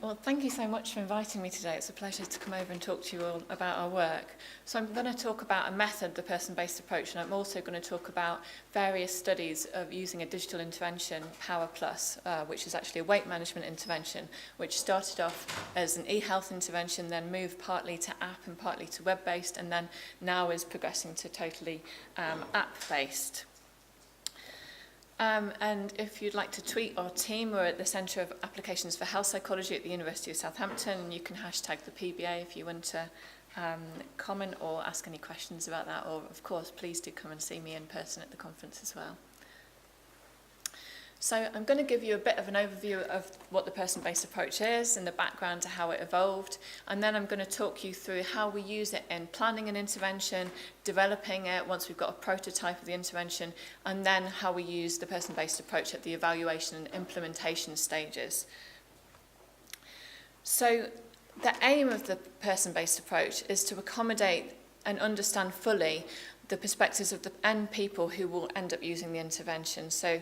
Well, thank you so much for inviting me today. It's a pleasure to come over and talk to you all about our work. So I'm going to talk about a method, the person-based approach, and I'm also going to talk about various studies of using a digital intervention, Power Plus, which is actually a weight management intervention, which started off as an e-health intervention, then moved partly to app and partly to web-based, and then now is progressing to totally app-based. And if you'd like to tweet our team, we're at the Centre of Applications for Health Psychology at the University of Southampton, and you can hashtag the PBA if you want to comment or ask any questions about that, or of course please do come and see me in person at the conference as well. So I'm going to give you a bit of an overview of what the person-based approach is and the background to how it evolved, and then I'm going to talk you through how we use it in planning an intervention, developing it once we've got a prototype of the intervention, and then how we use the person-based approach at the evaluation and implementation stages. So the aim of the person-based approach is to accommodate and understand fully the perspectives of the end people who will end up using the intervention. So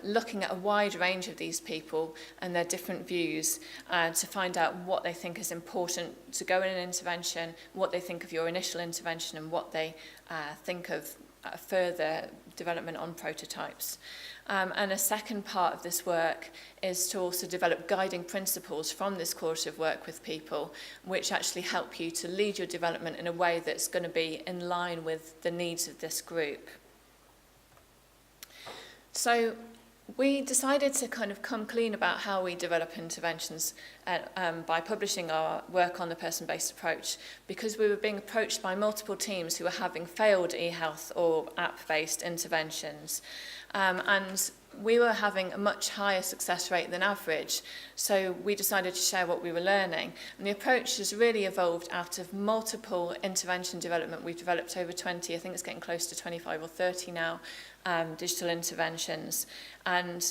looking at a wide range of these people and their different views to find out what they think is important to go in an intervention, what they think of your initial intervention, and what they think of further development on prototypes. And a second part of this work is to also develop guiding principles from this cooperative work with people, which actually help you to lead your development in a way that's going to be in line with the needs of this group. So we decided to kind of come clean about how we develop interventions by publishing our work on the person-based approach, because we were being approached by multiple teams who were having failed e-health or app-based interventions. And we were having a much higher success rate than average, so we decided to share what we were learning. And the approach has really evolved out of multiple intervention development. We've developed over 20, I think it's getting close to 25 or 30 now, digital interventions. And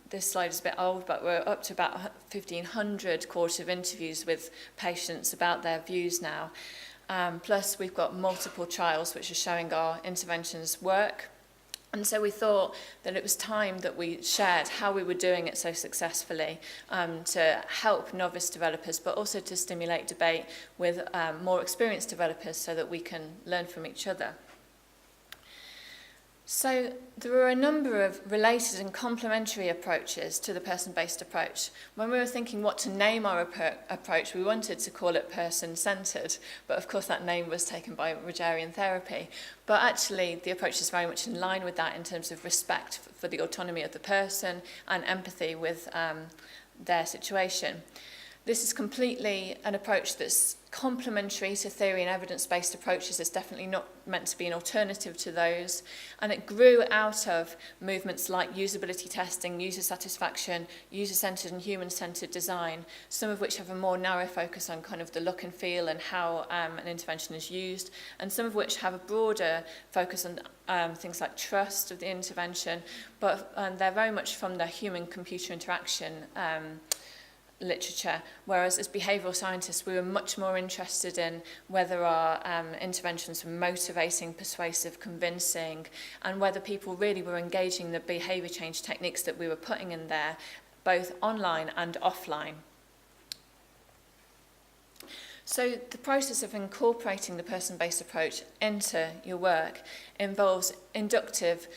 this slide is a bit old, but we're up to about 1,500 cooperative interviews with patients about their views now. Plus, we've got multiple trials which are showing our interventions work. And so we thought that it was time that we shared how we were doing it so successfully to help novice developers, but also to stimulate debate with more experienced developers so that we can learn from each other. So there were a number of related and complementary approaches to the person-based approach. When we were thinking what to name our approach, we wanted to call it person-centered, but of course that name was taken by Rogerian therapy. But actually the approach is very much in line with that in terms of respect for the autonomy of the person and empathy with their situation. This is completely an approach that's complementary to theory and evidence-based approaches. It's definitely not meant to be an alternative to those. And it grew out of movements like usability testing, user satisfaction, user-centered and human-centered design, some of which have a more narrow focus on kind of the look and feel and how an intervention is used, and some of which have a broader focus on things like trust of the intervention, but they're very much from the human-computer interaction literature, whereas as behavioural scientists we were much more interested in whether our interventions were motivating, persuasive, convincing, and whether people really were engaging the behaviour change techniques that we were putting in there, both online and offline. So the process of incorporating the person-based approach into your work involves inductive,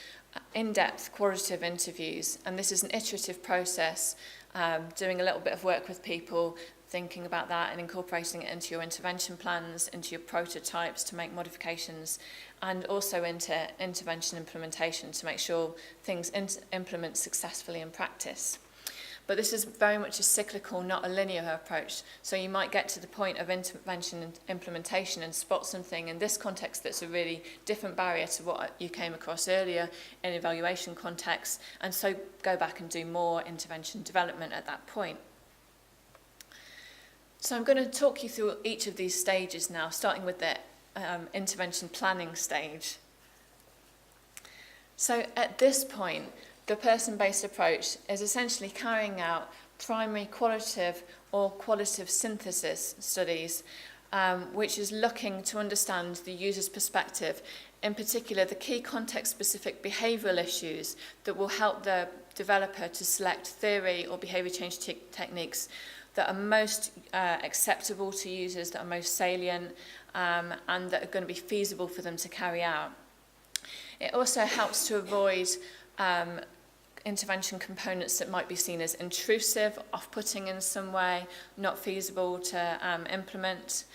in-depth qualitative interviews, and this is an iterative process, doing a little bit of work with people, thinking about that and incorporating it into your intervention plans, into your prototypes to make modifications, and also into intervention implementation to make sure things implement successfully in practice. But this is very much a cyclical, not a linear approach. So you might get to the point of intervention and implementation and spot something in this context that's a really different barrier to what you came across earlier in evaluation context, and so go back and do more intervention development at that point. So I'm going to talk you through each of these stages now, starting with the intervention planning stage. So at this point, the person-based approach is essentially carrying out primary qualitative or qualitative synthesis studies which is looking to understand the user's perspective, in particular the key context-specific behavioural issues that will help the developer to select theory or behaviour change techniques that are most acceptable to users, that are most salient, and that are going to be feasible for them to carry out. It also helps to avoid intervention components that might be seen as intrusive, off-putting in some way, not feasible to implement.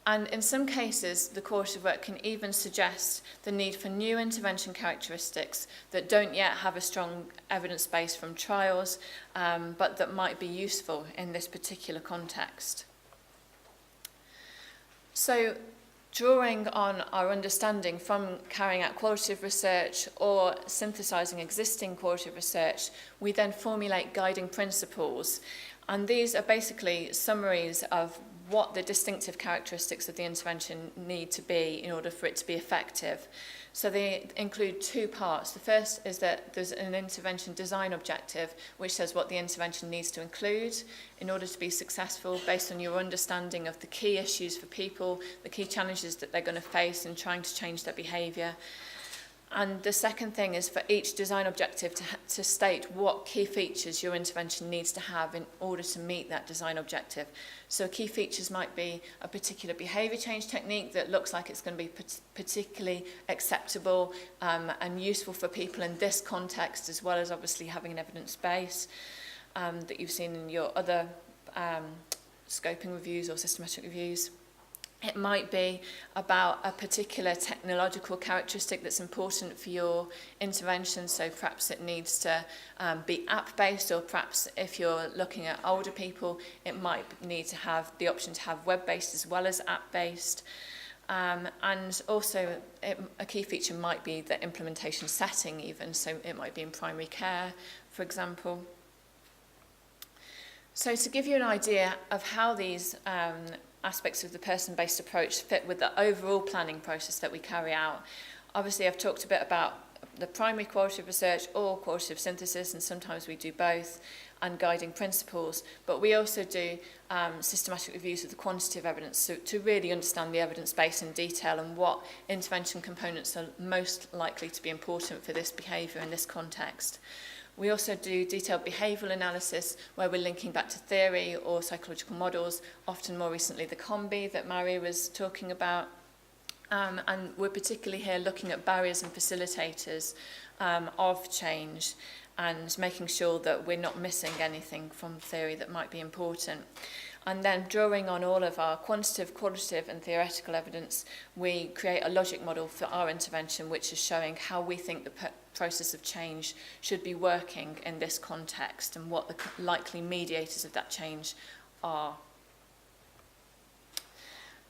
And in some cases, the cooperative work can even suggest the need for new intervention characteristics that don't yet have a strong evidence base from trials, but that might be useful in this particular context. So, drawing on our understanding from carrying out qualitative research or synthesizing existing qualitative research, we then formulate guiding principles. And these are basically summaries of what the distinctive characteristics of the intervention need to be in order for it to be effective. So they include two parts. The first is that there's an intervention design objective which says what the intervention needs to include in order to be successful based on your understanding of the key issues for people, the key challenges that they're going to face in trying to change their behaviour. And the second thing is for each design objective to state what key features your intervention needs to have in order to meet that design objective. So key features might be a particular behaviour change technique that looks like it's going to be particularly acceptable and useful for people in this context, as well as obviously having an evidence base that you've seen in your other scoping reviews or systematic reviews. It might be about a particular technological characteristic that's important for your intervention, so perhaps it needs to be app-based, or perhaps if you're looking at older people, it might need to have the option to have web-based as well as app-based. And also a key feature might be the implementation setting even, so it might be in primary care, for example. So to give you an idea of how these aspects of the person-based approach fit with the overall planning process that we carry out. Obviously, I've talked a bit about the primary qualitative research or qualitative synthesis, and sometimes we do both, and guiding principles, but we also do systematic reviews of the quantitative evidence so to really understand the evidence base in detail and what intervention components are most likely to be important for this behaviour in this context. We also do detailed behavioural analysis where we're linking back to theory or psychological models, often more recently the COMBI that Mary was talking about. And we're particularly here looking at barriers and facilitators of change and making sure that we're not missing anything from theory that might be important. And then drawing on all of our quantitative, qualitative and theoretical evidence, we create a logic model for our intervention which is showing how we think the process of change should be working in this context and what the likely mediators of that change are.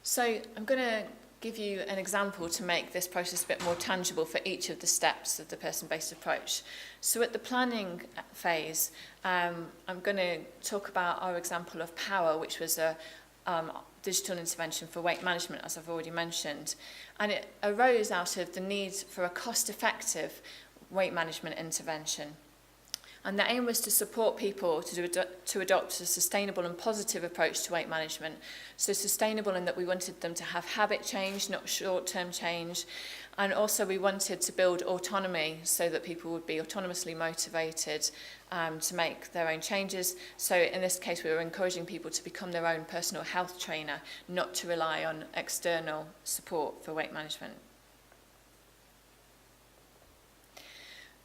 So I'm going to give you an example to make this process a bit more tangible for each of the steps of the person-based approach. So at the planning phase, I'm going to talk about our example of POWER, which was a digital intervention for weight management, as I've already mentioned. And it arose out of the need for a cost-effective weight management intervention. And the aim was to support people to adopt a sustainable and positive approach to weight management. So sustainable in that we wanted them to have habit change, not short-term change. And also we wanted to build autonomy so that people would be autonomously motivated to make their own changes. So in this case, we were encouraging people to become their own personal health trainer, not to rely on external support for weight management.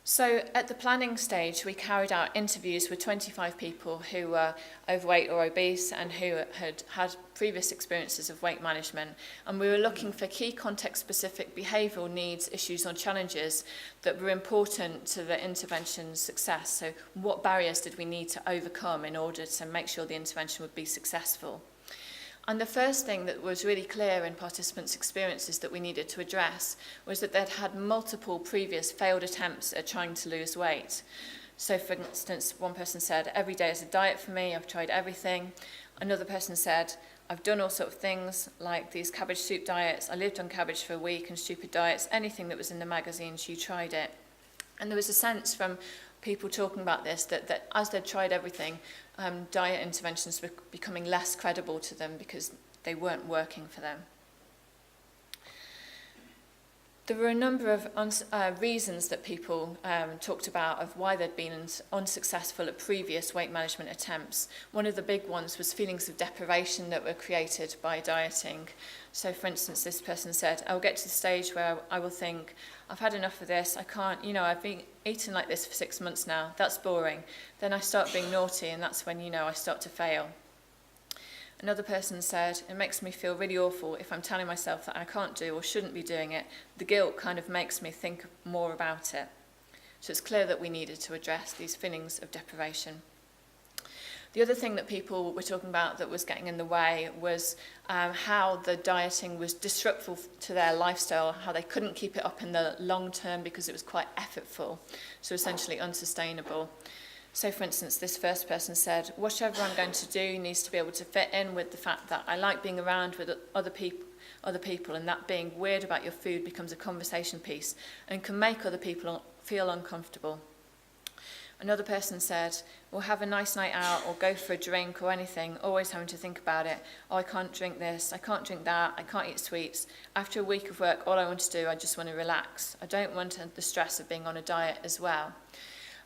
So at the planning stage, we carried out interviews with 25 people who were overweight or obese and who had had previous experiences of weight management. And we were looking for key context-specific behavioural needs, issues or challenges that were important to the intervention's success. So what barriers did we need to overcome in order to make sure the intervention would be successful? And the first thing that was really clear in participants' experiences that we needed to address was that they'd had multiple previous failed attempts at trying to lose weight. So for instance, one person said, every day is a diet for me, I've tried everything. Another person said, I've done all sorts of things like these cabbage soup diets, I lived on cabbage for a week and stupid diets, anything that was in the magazines, you tried it. And there was a sense from people talking about this that as they'd tried everything, diet interventions were becoming less credible to them because they weren't working for them. There were a number of reasons that people talked about of why they'd been unsuccessful at previous weight management attempts. One of the big ones was feelings of deprivation that were created by dieting. So, for instance, this person said, I'll get to the stage where I will think, I've had enough of this, I can't, I've been eating like this for 6 months now, that's boring. Then I start being naughty, and that's when, I start to fail. Another person said, it makes me feel really awful if I'm telling myself that I can't do or shouldn't be doing it. The guilt kind of makes me think more about it. So it's clear that we needed to address these feelings of deprivation. The other thing that people were talking about that was getting in the way was how the dieting was disruptive to their lifestyle, how they couldn't keep it up in the long term because it was quite effortful, so essentially unsustainable. So, for instance, this first person said, whatever I'm going to do needs to be able to fit in with the fact that I like being around with other people, and that being weird about your food becomes a conversation piece and can make other people feel uncomfortable. Another person said, we'll have a nice night out or go for a drink or anything, always having to think about it. Oh, I can't drink this, I can't drink that, I can't eat sweets. After a week of work, all I want to do, I just want to relax. I don't want the stress of being on a diet as well.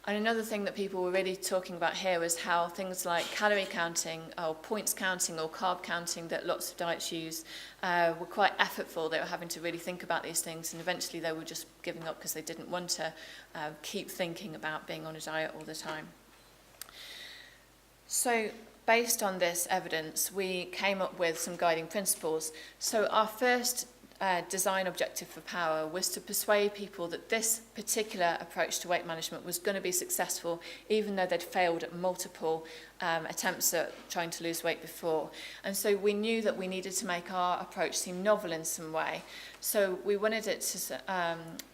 And another thing that people were really talking about here was how things like calorie counting or points counting or carb counting that lots of diets use were quite effortful. They were having to really think about these things, and eventually they were just giving up because they didn't want to keep thinking about being on a diet all the time. So based on this evidence, we came up with some guiding principles. So our first design objective for Power was to persuade people that this particular approach to weight management was going to be successful, even though they'd failed at multiple attempts at trying to lose weight before. And so we knew that we needed to make our approach seem novel in some way. So we wanted it to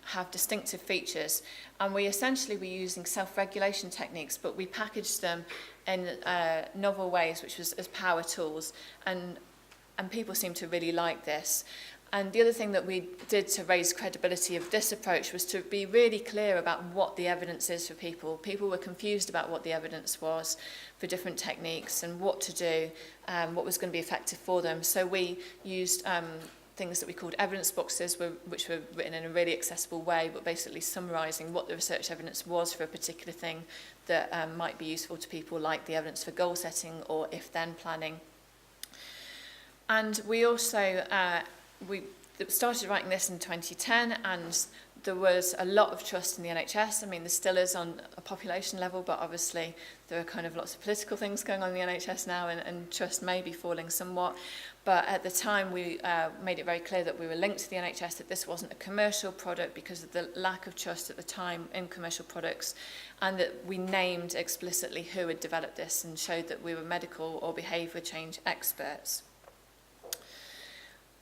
have distinctive features, and we essentially were using self-regulation techniques, but we packaged them in novel ways, which was as power tools, and people seemed to really like this. And the other thing that we did to raise credibility of this approach was to be really clear about what the evidence is for people. People were confused about what the evidence was for different techniques and what to do, what was going to be effective for them. So we used things that we called evidence boxes, which were written in a really accessible way, but basically summarising what the research evidence was for a particular thing that might be useful to people, like the evidence for goal setting or if-then planning. And we also we started writing this in 2010, and there was a lot of trust in the NHS. I mean, there still is on a population level, but obviously there are kind of lots of political things going on in the NHS now, and trust may be falling somewhat. But at the time, we made it very clear that we were linked to the NHS, that this wasn't a commercial product because of the lack of trust at the time in commercial products, and that we named explicitly who had developed this and showed that we were medical or behaviour change experts.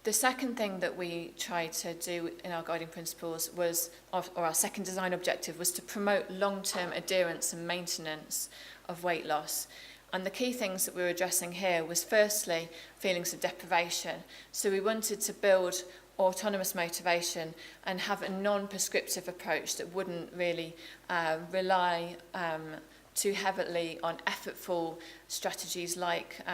The second thing that we tried to do in our guiding principles was, or our second design objective, was to promote long-term adherence and maintenance of weight loss. And the key things that we were addressing here was firstly feelings of deprivation. So we wanted to build autonomous motivation and have a non-prescriptive approach that wouldn't really rely too heavily on effortful strategies like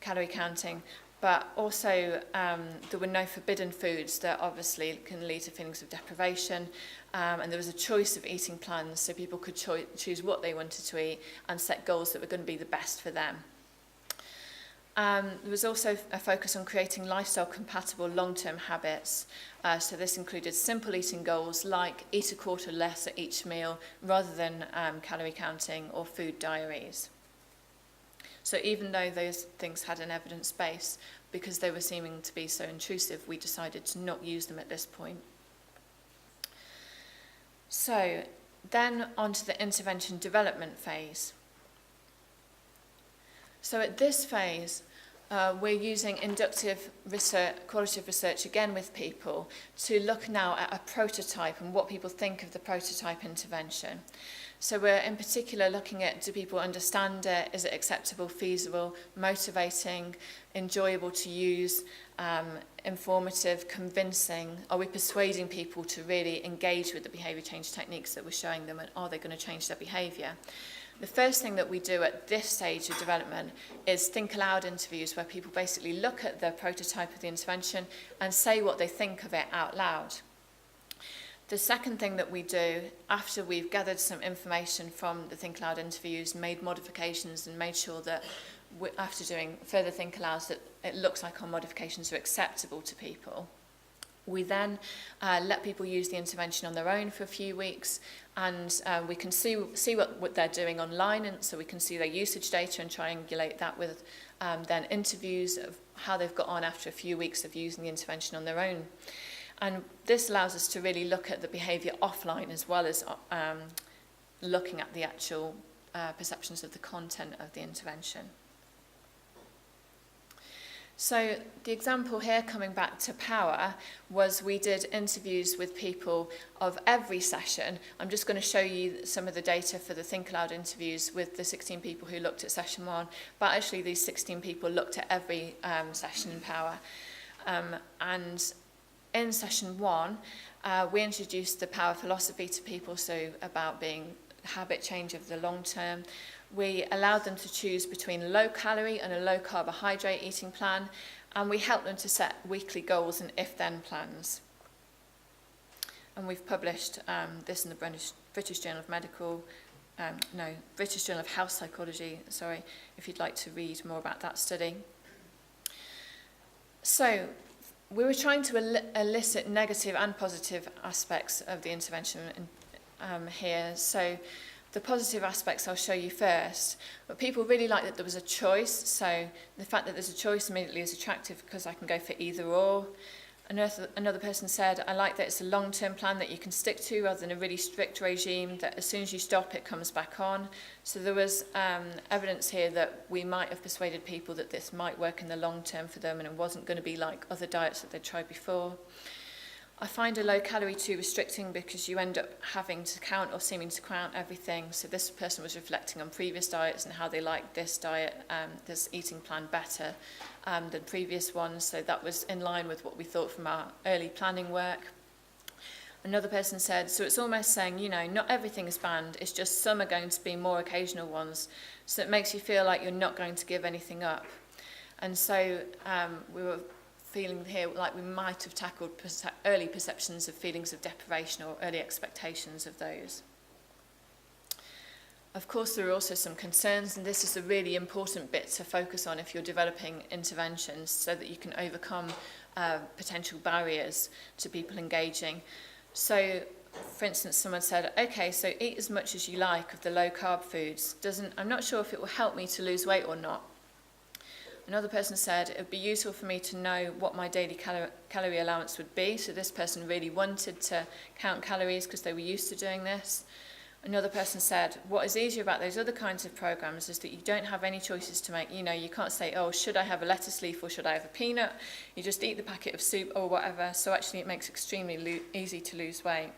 calorie counting, but also there were no forbidden foods that obviously can lead to feelings of deprivation, and there was a choice of eating plans so people could choose what they wanted to eat and set goals that were going to be the best for them. There was also a focus on creating lifestyle-compatible long-term habits. So this included simple eating goals like eat a quarter less at each meal rather than calorie counting or food diaries. So even though those things had an evidence base, because they were seeming to be so intrusive, we decided to not use them at this point. So then on to the intervention development phase. So at this phase, we're using inductive research, qualitative research again with people to look now at a prototype and what people think of the prototype intervention. So we're in particular looking at, do people understand it? Is it acceptable, feasible, motivating, enjoyable to use, informative, convincing? Are we persuading people to really engage with the behaviour change techniques that we're showing them, and are they going to change their behaviour? The first thing that we do at this stage of development is think aloud interviews where people basically look at the prototype of the intervention and say what they think of it out loud. The second thing that we do, after we've gathered some information from the Think Aloud interviews, made modifications and made sure that after doing further Think Alouds that it looks like our modifications are acceptable to people, we then let people use the intervention on their own for a few weeks, and we can see what they're doing online, and so we can see their usage data and triangulate that with then interviews of how they've got on after a few weeks of using the intervention on their own. And this allows us to really look at the behaviour offline as well as looking at the actual perceptions of the content of the intervention. So the example here, coming back to power, was we did interviews with people of every session. I'm just going to show you some of the data for the Think Aloud interviews with the 16 people who looked at session 1, but actually these 16 people looked at every session in power. And in session 1, we introduced the power philosophy to people, so about being habit change of the long term. We allowed them to choose between a low calorie and a low carbohydrate eating plan, and we helped them to set weekly goals and if-then plans. And we've published this in the British Journal of British Journal of Health Psychology, if you'd like to read more about that study. So we were trying to elicit negative and positive aspects of the intervention here. So the positive aspects I'll show you first, but people really like that there was a choice, so the fact that there's a choice immediately is attractive because I can go for either or. Another person said, I like that it's a long-term plan that you can stick to rather than a really strict regime that as soon as you stop it comes back on. So there was evidence here that we might have persuaded people that this might work in the long term for them and it wasn't going to be like other diets that they'd tried before. I find a low calorie too restricting because you end up having to count or seeming to count everything. So this person was reflecting on previous diets and how they liked this diet, this eating plan better than previous ones. So that was in line with what we thought from our early planning work. Another person said, so it's almost saying, you know, not everything is banned, it's just some are going to be more occasional ones. So it makes you feel like you're not going to give anything up. And so we were feeling here like we might have tackled early perceptions of feelings of deprivation or early expectations of those. Of course, there are also some concerns, and this is a really important bit to focus on if you're developing interventions so that you can overcome potential barriers to people engaging. So, for instance, someone said, okay, so eat as much as you like of the low-carb foods. I'm not sure if it will help me to lose weight or not. Another person said, it would be useful for me to know what my daily calorie allowance would be. So this person really wanted to count calories because they were used to doing this. Another person said, what is easier about those other kinds of programs is that you don't have any choices to make. You know, you can't say, oh, should I have a lettuce leaf or should I have a peanut? You just eat the packet of soup or whatever. So actually it makes it extremely easy to lose weight.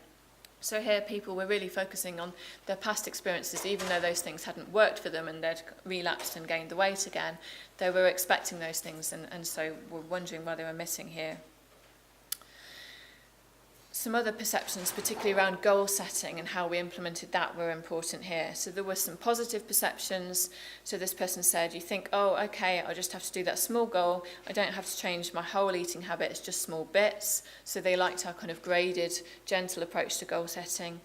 So here people were really focusing on their past experiences, even though those things hadn't worked for them and they'd relapsed and gained the weight again. They were expecting those things and so were wondering why they were missing here. Some other perceptions, particularly around goal setting and how we implemented that, were important here. So there were some positive perceptions. So this person said, you think, oh, okay, I just have to do that small goal. I don't have to change my whole eating habit. It's just small bits. So they liked our kind of graded, gentle approach to goal setting.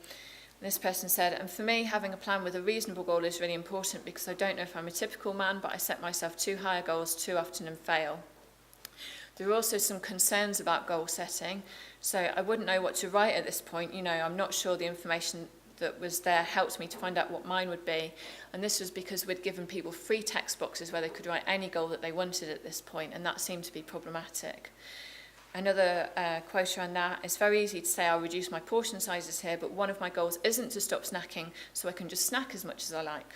This person said, and for me, having a plan with a reasonable goal is really important because I don't know if I'm a typical man, but I set myself too high goals too often and fail. There are also some concerns about goal setting. So I wouldn't know what to write at this point. You know, I'm not sure the information that was there helped me to find out what mine would be. And this was because we'd given people free text boxes where they could write any goal that they wanted at this point, and that seemed to be problematic. Another quote around that, it's very easy to say I'll reduce my portion sizes here, but one of my goals isn't to stop snacking so I can just snack as much as I like.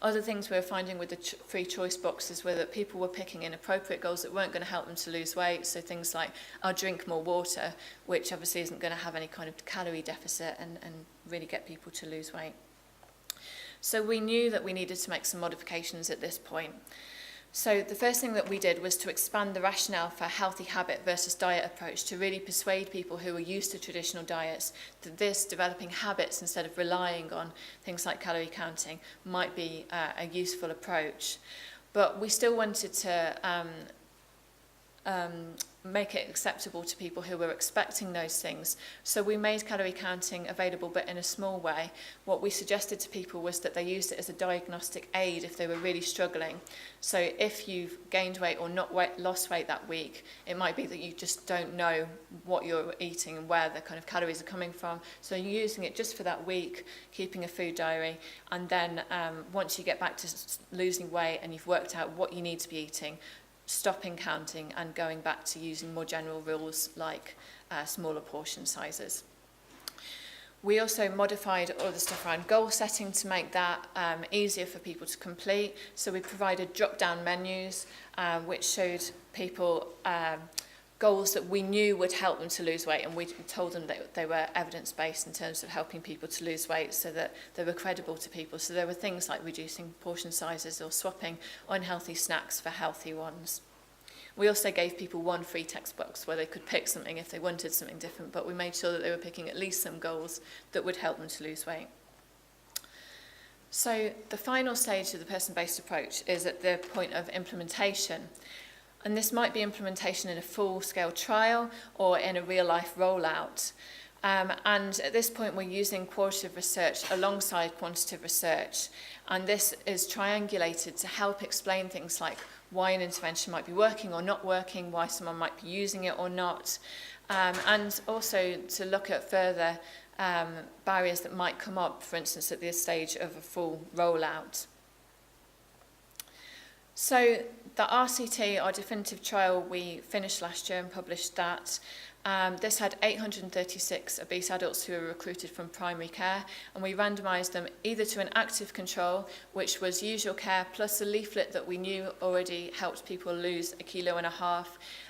Other things we were finding with the free choice boxes were that people were picking inappropriate goals that weren't going to help them to lose weight. So things like, I'll drink more water, which obviously isn't going to have any kind of calorie deficit and really get people to lose weight. So we knew that we needed to make some modifications at this point. So the first thing that we did was to expand the rationale for a healthy habit versus diet approach to really persuade people who were used to traditional diets that this developing habits instead of relying on things like calorie counting might be a useful approach. But we still wanted to make it acceptable to people who were expecting those things. So we made calorie counting available, but in a small way. What we suggested to people was that they used it as a diagnostic aid if they were really struggling. So if you've gained weight or not lost weight that week, it might be that you just don't know what you're eating and where the kind of calories are coming from. So you're using it just for that week, keeping a food diary, and then once you get back to losing weight and you've worked out what you need to be eating, stopping counting and going back to using more general rules like smaller portion sizes. We also modified all the stuff around goal setting to make that easier for people to complete. So we provided drop-down menus which showed people goals that we knew would help them to lose weight, and we told them that they were evidence-based in terms of helping people to lose weight so that they were credible to people. So there were things like reducing portion sizes or swapping unhealthy snacks for healthy ones. We also gave people one free text box where they could pick something if they wanted something different, but we made sure that they were picking at least some goals that would help them to lose weight. So the final stage of the person-based approach is at the point of implementation. And this might be implementation in a full-scale trial or in a real-life rollout. And at this point, we're using qualitative research alongside quantitative research. And this is triangulated to help explain things like why an intervention might be working or not working, why someone might be using it or not, and also to look at further barriers that might come up, for instance, at this stage of a full rollout. So the RCT, our definitive trial, we finished last year and published that. This had 836 obese adults who were recruited from primary care, and we randomised them either to an active control, which was usual care plus a leaflet that we knew already helped people lose 1.5 kilos,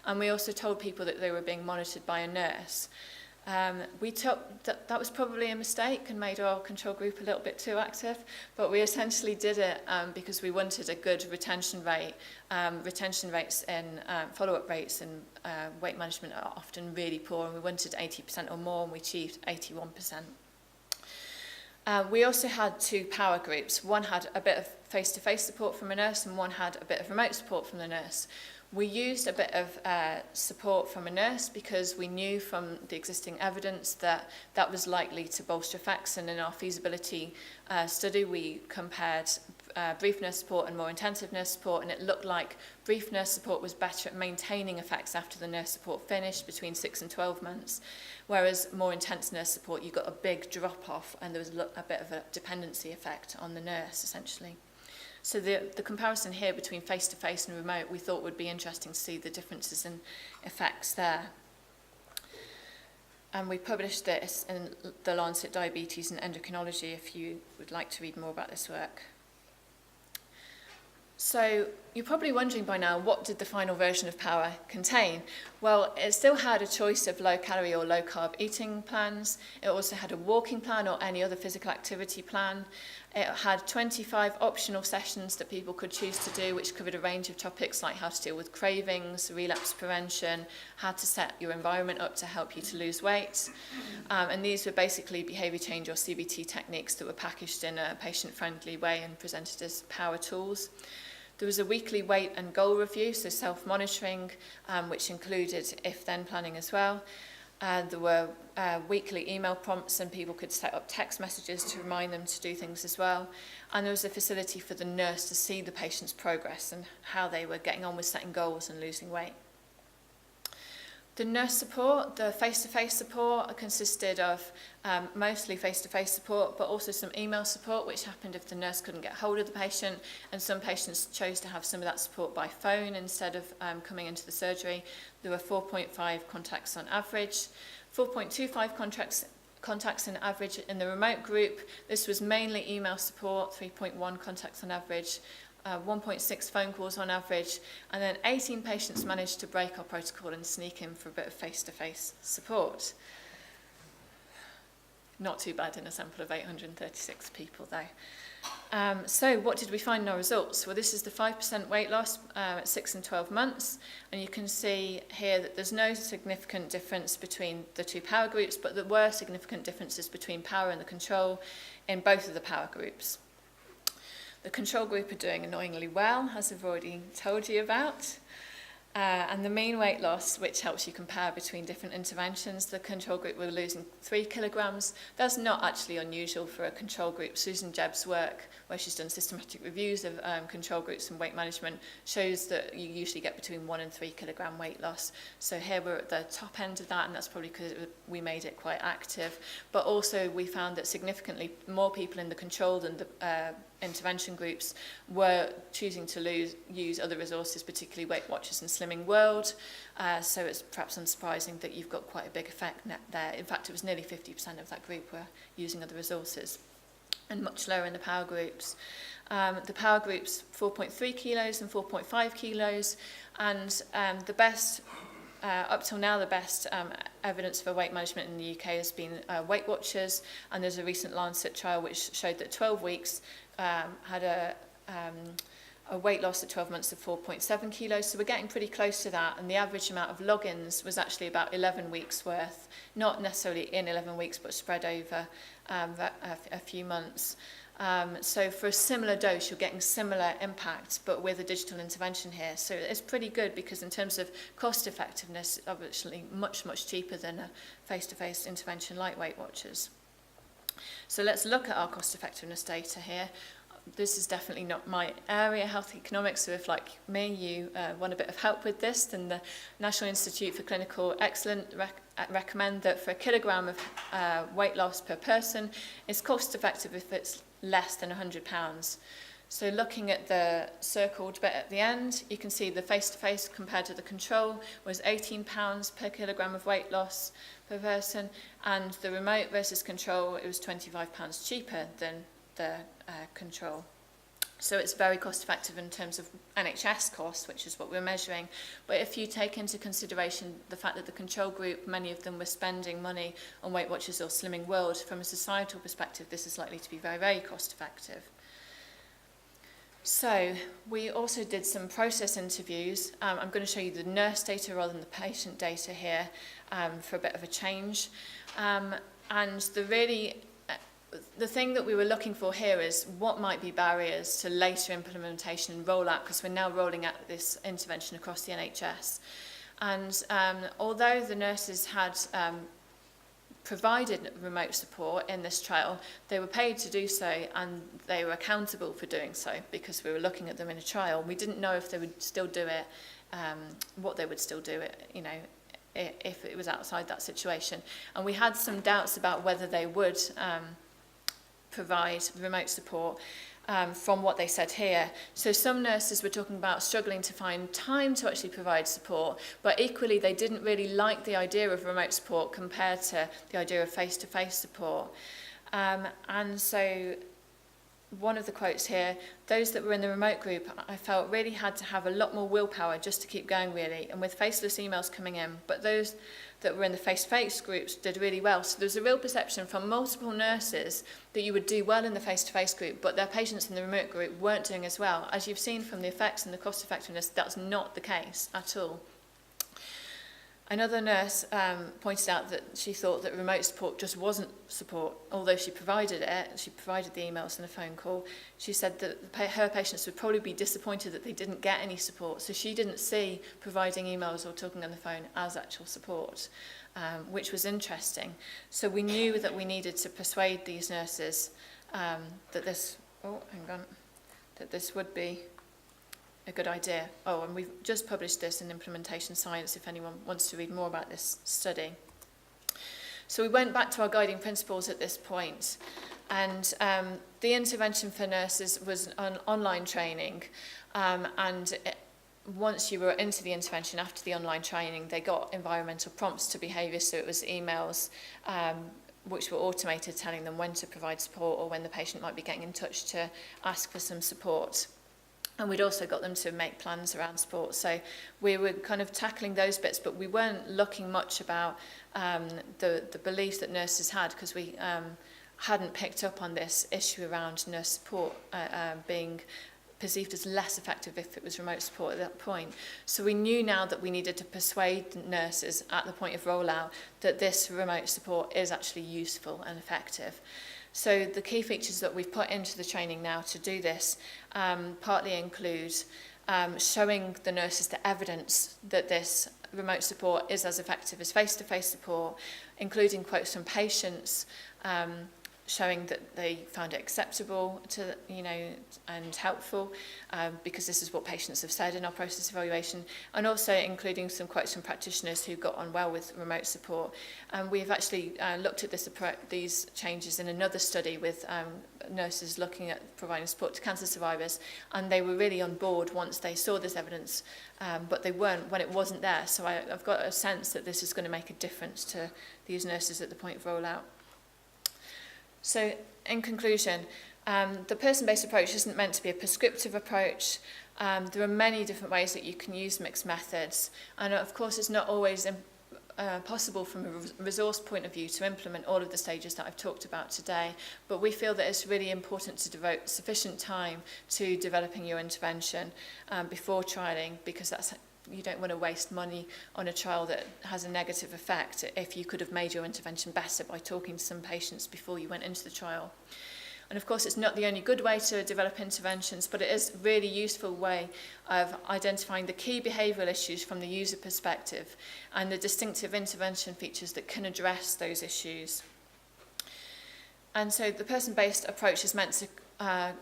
and we also told people that they were being monitored by a nurse. We took that was probably a mistake and made our control group a little bit too active, but we essentially did it because we wanted a good retention rate. Retention rates and follow-up rates in weight management are often really poor, and we wanted 80% or more, and we achieved 81%. We also had 2 power groups. One had a bit of face-to-face support from a nurse, and one had a bit of remote support from the nurse. We used a bit of support from a nurse because we knew from the existing evidence that that was likely to bolster effects, and in our feasibility study we compared brief nurse support and more intensive nurse support, and it looked like brief nurse support was better at maintaining effects after the nurse support finished between 6 and 12 months, whereas more intense nurse support you got a big drop off and there was a bit of a dependency effect on the nurse essentially. So the comparison here between face-to-face and remote we thought would be interesting to see the differences in effects there. And we published this in the Lancet Diabetes and Endocrinology if you would like to read more about this work. So you're probably wondering by now, what did the final version of Power contain? Well, it still had a choice of low-calorie or low-carb eating plans. It also had a walking plan or any other physical activity plan. It had 25 optional sessions that people could choose to do, which covered a range of topics like how to deal with cravings, relapse prevention, how to set your environment up to help you to lose weight. And these were basically behaviour change or CBT techniques that were packaged in a patient-friendly way and presented as power tools. There was a weekly weight and goal review, so self-monitoring, which included if-then planning as well. There were weekly email prompts, and people could set up text messages to remind them to do things as well. And there was a facility for the nurse to see the patient's progress and how they were getting on with setting goals and losing weight. The nurse support, the face-to-face support, consisted of mostly face-to-face support, but also some email support, which happened if the nurse couldn't get hold of the patient, and some patients chose to have some of that support by phone instead of coming into the surgery. There were 4.5 contacts on average, 4.25 contacts in average in the remote group. This was mainly email support, 3.1 contacts on average, 1.6 phone calls on average, and then 18 patients managed to break our protocol and sneak in for a bit of face-to-face support. Not too bad in a sample of 836 people though. So what did we find in our results? Well, this is the 5% weight loss at 6 and 12 months. And you can see here that there's no significant difference between the two power groups, but there were significant differences between power and the control in both of the power groups. The control group are doing annoyingly well, as I've already told you about. And the mean weight loss, which helps you compare between different interventions, the control group were losing 3 kilograms. That's not actually unusual for a control group. Susan Jebb's work, where she's done systematic reviews of control groups and weight management, shows that you usually get between 1 and 3 kilogram weight loss. So here we're at the top end of that, and that's probably because we made it quite active. But also we found that significantly more people in the control than the intervention groups were choosing to use other resources, particularly Weight Watchers and Slimming World. So it's perhaps unsurprising that you've got quite a big effect there. In fact, it was nearly 50% of that group were using other resources, and much lower in the power groups. The power groups, 4.3 kilos and 4.5 kilos, and the best, up till now, the best evidence for weight management in the UK has been Weight Watchers, and there's a recent Lancet trial which showed that 12 weeks had a weight loss at 12 months of 4.7 kilos, so we're getting pretty close to that, and the average amount of logins was actually about 11 weeks worth, not necessarily in 11 weeks, but spread over a few months. So for a similar dose, you're getting similar impact, but with a digital intervention here. So it's pretty good because in terms of cost effectiveness, obviously much, much cheaper than a face-to-face intervention like Weight Watchers. So let's look at our cost effectiveness data here. This is definitely not my area, health economics, so if, like me, you want a bit of help with this, then the National Institute for Clinical Excellence recommend that for a kilogram of weight loss per person, it's cost effective if it's less than £100. So looking at the circled bit at the end, you can see the face-to-face compared to the control was £18 per kilogram of weight loss per person, and the remote versus control, it was £25 cheaper than the control. So it's very cost effective in terms of NHS costs, which is what we're measuring. But if you take into consideration the fact that the control group, many of them were spending money on Weight Watchers or Slimming World, from a societal perspective, this is likely to be very, very cost effective. So we also did some process interviews. I'm going to show you the nurse data rather than the patient data here for a bit of a change. And the thing that we were looking for here is what might be barriers to later implementation and rollout, because we're now rolling out this intervention across the NHS. And although the nurses had provided remote support in this trial, they were paid to do so, and they were accountable for doing so because we were looking at them in a trial. We didn't know if they would still do it, what they would still do it, you know, if it was outside that situation. And we had some doubts about whether they would provide remote support from what they said here. So some nurses were talking about struggling to find time to actually provide support, but equally they didn't really like the idea of remote support compared to the idea of face-to-face support. And so one of the quotes here, those that were in the remote group, I felt really had to have a lot more willpower just to keep going, really, and with faceless emails coming in. But those that were in the face-to-face groups did really well. So there was a real perception from multiple nurses that you would do well in the face-to-face group, but their patients in the remote group weren't doing as well. As you've seen from the effects and the cost effectiveness, that's not the case at all. Another nurse pointed out that she thought that remote support just wasn't support, although she provided it, she provided the emails and a phone call. She said that her patients would probably be disappointed that they didn't get any support, so she didn't see providing emails or talking on the phone as actual support, which was interesting. So we knew that we needed to persuade these nurses that this would be a good idea. Oh, and we've just published this in Implementation Science if anyone wants to read more about this study. So we went back to our guiding principles at this point, and the intervention for nurses was an online training, once you were into the intervention after the online training, they got environmental prompts to behaviour, so it was emails which were automated telling them when to provide support or when the patient might be getting in touch to ask for some support. And we'd also got them to make plans around sport. So we were kind of tackling those bits, but we weren't looking much about the belief that nurses had, because hadn't picked up on this issue around nurse support being perceived as less effective if it was remote support at that point. So we knew now that we needed to persuade nurses at the point of rollout that this remote support is actually useful and effective. So the key features that we've put into the training now to do this partly include showing the nurses the evidence that this remote support is as effective as face-to-face support, including quotes from patients, showing that they found it acceptable to, and helpful, because this is what patients have said in our process evaluation, and also including some quotes from practitioners who got on well with remote support. And we've actually looked at these changes in another study with nurses looking at providing support to cancer survivors, and they were really on board once they saw this evidence, but they weren't when it wasn't there. So I've got a sense that this is going to make a difference to these nurses at the point of rollout. So, in conclusion, the person-based approach isn't meant to be a prescriptive approach. There are many different ways that you can use mixed methods, and of course it's not always possible from a resource point of view to implement all of the stages that I've talked about today, but we feel that it's really important to devote sufficient time to developing your intervention before trialling, because you don't want to waste money on a trial that has a negative effect if you could have made your intervention better by talking to some patients before you went into the trial. And of course, it's not the only good way to develop interventions, but it is a really useful way of identifying the key behavioural issues from the user perspective and the distinctive intervention features that can address those issues. And so the person-based approach is meant to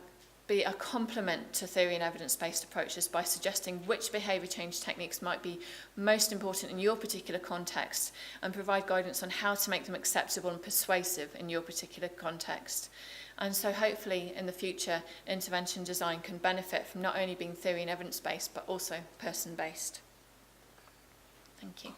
be a complement to theory and evidence-based approaches by suggesting which behaviour change techniques might be most important in your particular context and provide guidance on how to make them acceptable and persuasive in your particular context. And so hopefully in the future, intervention design can benefit from not only being theory and evidence-based, but also person-based. Thank you.